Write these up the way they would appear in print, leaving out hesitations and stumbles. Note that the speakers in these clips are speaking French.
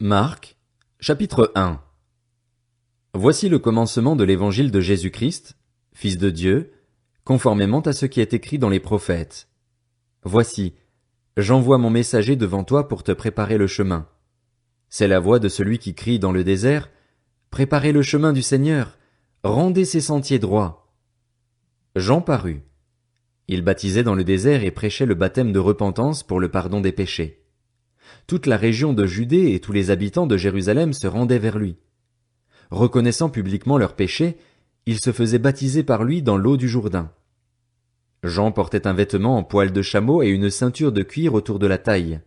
Marc, chapitre 1. Voici le commencement de l'évangile de Jésus-Christ, Fils de Dieu, conformément à ce qui est écrit dans les prophètes. Voici, j'envoie mon messager devant toi pour te préparer le chemin. C'est la voix de celui qui crie dans le désert, préparez le chemin du Seigneur, rendez ses sentiers droits. Jean parut. Il baptisait dans le désert et prêchait le baptême de repentance pour le pardon des péchés. Toute la région de Judée et tous les habitants de Jérusalem se rendaient vers lui. Reconnaissant publiquement leurs péchés, ils se faisaient baptiser par lui dans l'eau du Jourdain. Jean portait un vêtement en poil de chameau et une ceinture de cuir autour de la taille.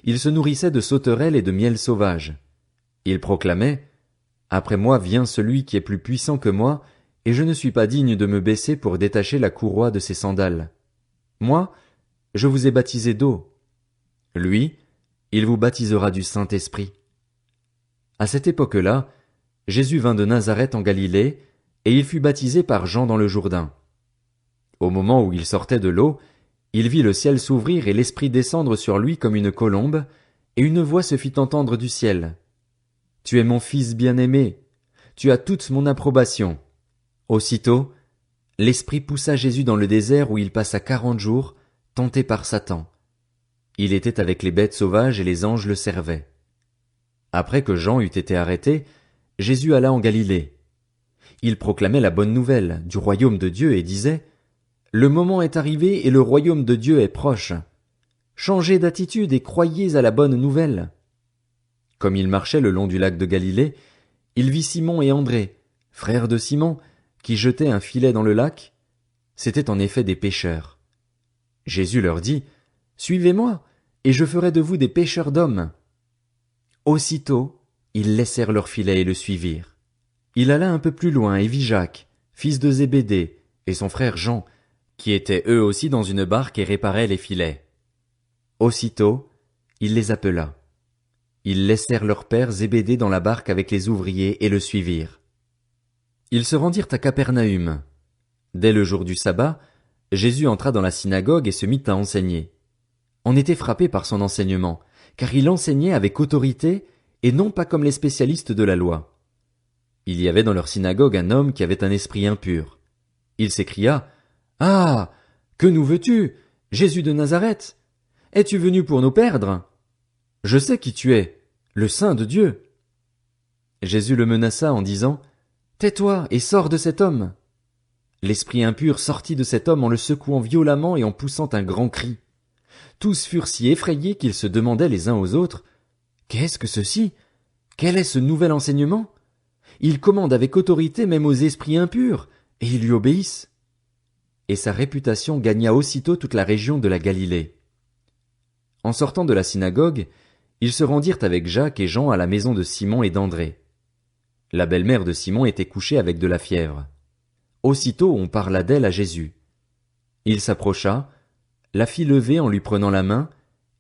Il se nourrissait de sauterelles et de miel sauvage. Il proclamait « Après moi vient celui qui est plus puissant que moi, et je ne suis pas digne de me baisser pour détacher la courroie de ses sandales. Moi, je vous ai baptisé d'eau. Lui, il vous baptisera du Saint-Esprit. » À cette époque-là, Jésus vint de Nazareth en Galilée, et il fut baptisé par Jean dans le Jourdain. Au moment où il sortait de l'eau, il vit le ciel s'ouvrir et l'Esprit descendre sur lui comme une colombe, et une voix se fit entendre du ciel. « Tu es mon Fils bien-aimé, tu as toute mon approbation. » Aussitôt, l'Esprit poussa Jésus dans le désert où il passa 40 jours, tenté par Satan. Il était avec les bêtes sauvages et les anges le servaient. Après que Jean eut été arrêté, Jésus alla en Galilée. Il proclamait la bonne nouvelle du royaume de Dieu et disait « Le moment est arrivé et le royaume de Dieu est proche. Changez d'attitude et croyez à la bonne nouvelle. » Comme il marchait le long du lac de Galilée, il vit Simon et André, frères de Simon, qui jetaient un filet dans le lac. C'étaient en effet des pêcheurs. Jésus leur dit « Suivez-moi, et je ferai de vous des pêcheurs d'hommes. » Aussitôt, ils laissèrent leur filet et le suivirent. Il alla un peu plus loin et vit Jacques, fils de Zébédée, et son frère Jean, qui étaient eux aussi dans une barque et réparaient les filets. Aussitôt, il les appela. Ils laissèrent leur père Zébédée dans la barque avec les ouvriers et le suivirent. Ils se rendirent à Capernaüm. Dès le jour du sabbat, Jésus entra dans la synagogue et se mit à enseigner. On était frappé par son enseignement, car il enseignait avec autorité et non pas comme les spécialistes de la loi. Il y avait dans leur synagogue un homme qui avait un esprit impur. Il s'écria « Ah! Que nous veux-tu, Jésus de Nazareth? Es-tu venu pour nous perdre? Je sais qui tu es, le Saint de Dieu. » Jésus le menaça en disant « Tais-toi et sors de cet homme. » L'esprit impur sortit de cet homme en le secouant violemment et en poussant un grand cri. Tous furent si effrayés qu'ils se demandaient les uns aux autres « Qu'est-ce que ceci? Quel est ce nouvel enseignement? Il commande avec autorité même aux esprits impurs, et ils lui obéissent. » Et sa réputation gagna aussitôt toute la région de la Galilée. En sortant de la synagogue, ils se rendirent avec Jacques et Jean à la maison de Simon et d'André. La belle-mère de Simon était couchée avec de la fièvre. Aussitôt on parla d'elle à Jésus. Il s'approcha, la fit lever en lui prenant la main,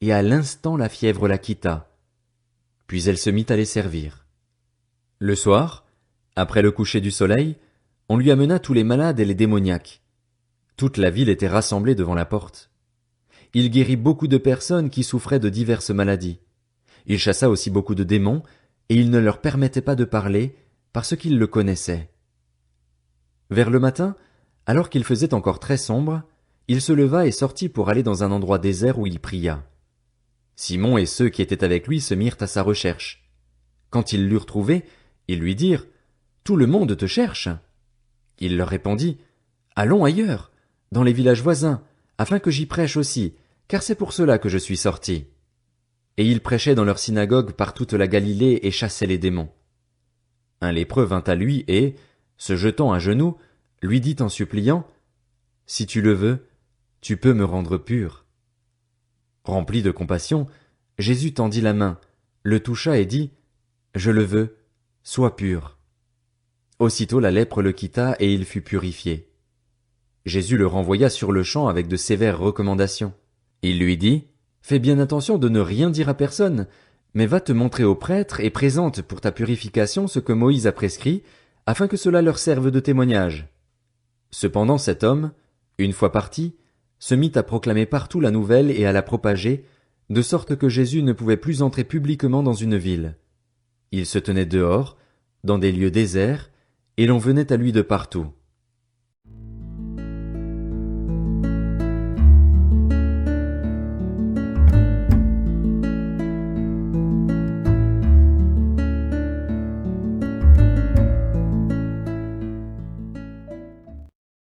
et à l'instant la fièvre la quitta. Puis elle se mit à les servir. Le soir, après le coucher du soleil, on lui amena tous les malades et les démoniaques. Toute la ville était rassemblée devant la porte. Il guérit beaucoup de personnes qui souffraient de diverses maladies. Il chassa aussi beaucoup de démons, et il ne leur permettait pas de parler, parce qu'ils le connaissaient. Vers le matin, alors qu'il faisait encore très sombre, il se leva et sortit pour aller dans un endroit désert où il pria. Simon et ceux qui étaient avec lui se mirent à sa recherche. Quand ils l'eurent trouvé, ils lui dirent « Tout le monde te cherche. » Il leur répondit « Allons ailleurs, dans les villages voisins, afin que j'y prêche aussi, car c'est pour cela que je suis sorti. » Et il prêchait dans leur synagogue par toute la Galilée et chassait les démons. Un lépreux vint à lui et, se jetant à genoux, lui dit en suppliant « Si tu le veux, tu peux me rendre pur. » Rempli de compassion, Jésus tendit la main, le toucha et dit « Je le veux, sois pur. » Aussitôt la lèpre le quitta et il fut purifié. Jésus le renvoya sur le champ avec de sévères recommandations. Il lui dit « Fais bien attention de ne rien dire à personne, mais va te montrer aux prêtres et présente pour ta purification ce que Moïse a prescrit, afin que cela leur serve de témoignage. » Cependant cet homme, une fois parti, se mit à proclamer partout la nouvelle et à la propager, de sorte que Jésus ne pouvait plus entrer publiquement dans une ville. Il se tenait dehors, dans des lieux déserts, et l'on venait à lui de partout.